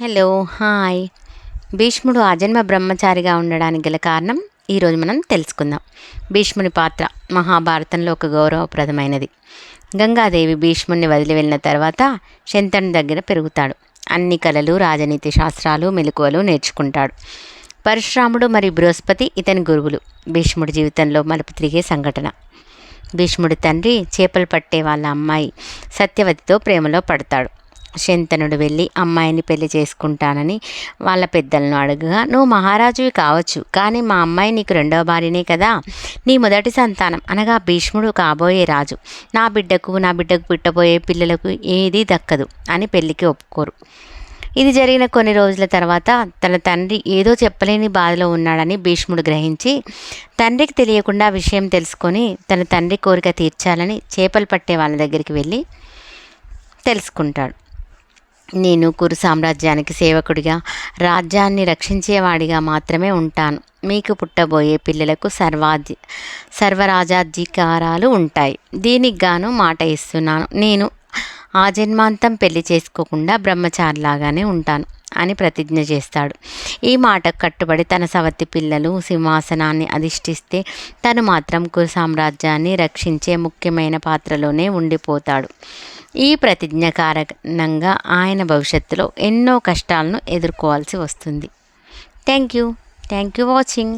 Hello, hi. భీష్ముడు ఆజన్మ బ్రహ్మచారిగా ఉండడానికి గల కారణం ఈరోజు మనం తెలుసుకుందాం. భీష్ముని పాత్ర మహాభారతంలో ఒక గౌరవప్రదమైనది. గంగాదేవి భీష్ముడిని వదిలి వెళ్ళిన తర్వాత శంతను దగ్గర పెరుగుతాడు. అన్ని కళలు, రాజనీతి శాస్త్రాలు, మెలకువలు నేర్చుకుంటాడు. పరశురాముడు మరియు బృహస్పతి ఇతని గురువులు. భీష్ముడి జీవితంలో మలుపు తిరిగే సంఘటన. భీష్ముడి తండ్రి చేపలు పట్టే వాళ్ళ అమ్మాయి సత్యవతితో ప్రేమలో పడతాడు. శంతనుడు వెళ్ళి అమ్మాయిని పెళ్లి చేసుకుంటానని వాళ్ళ పెద్దలను అడగగా, నువ్వు మహారాజువి కావచ్చు, కానీ మా అమ్మాయి నీకు రెండవ భార్యనే కదా, నీ మొదటి సంతానం అనగా భీష్ముడు కాబోయే రాజు. నా బిడ్డకు పుట్టబోయే పిల్లలకు ఏదీ దక్కదు అని పెళ్లికి ఒప్పుకోరు. ఇది జరిగిన కొన్ని రోజుల తర్వాత తన తండ్రి ఏదో చెప్పలేని బాధలో ఉన్నాడని భీష్ముడు గ్రహించి, తండ్రికి తెలియకుండా విషయం తెలుసుకొని తన తండ్రి కోరిక తీర్చాలని చేపలు పట్టే వాళ్ళ దగ్గరికి వెళ్ళి తెలుసుకుంటాడు. నేను కురు సామ్రాజ్యానికి సేవకుడిగా, రాజ్యాన్ని రక్షించేవాడిగా మాత్రమే ఉంటాను. మీకు పుట్టబోయే పిల్లలకు సర్వరాజాధికారాలు ఉంటాయి. దీనికి గాను మాట ఇస్తున్నాను. నేను ఆ జన్మాంతం పెళ్లి చేసుకోకుండా బ్రహ్మచారిలాగానే ఉంటాను అని ప్రతిజ్ఞ చేస్తాడు. ఈ మాటకు కట్టుబడి తన సవతి పిల్లలు సింహాసనాన్ని అధిష్ఠిస్తే తను మాత్రం కురు సామ్రాజ్యాన్ని రక్షించే ముఖ్యమైన పాత్రలోనే ఉండిపోతాడు. ఈ ప్రతిజ్ఞ కారణంగా ఆయన భవిష్యత్తులో ఎన్నో కష్టాలను ఎదుర్కోవాల్సి వస్తుంది. Thank you watching.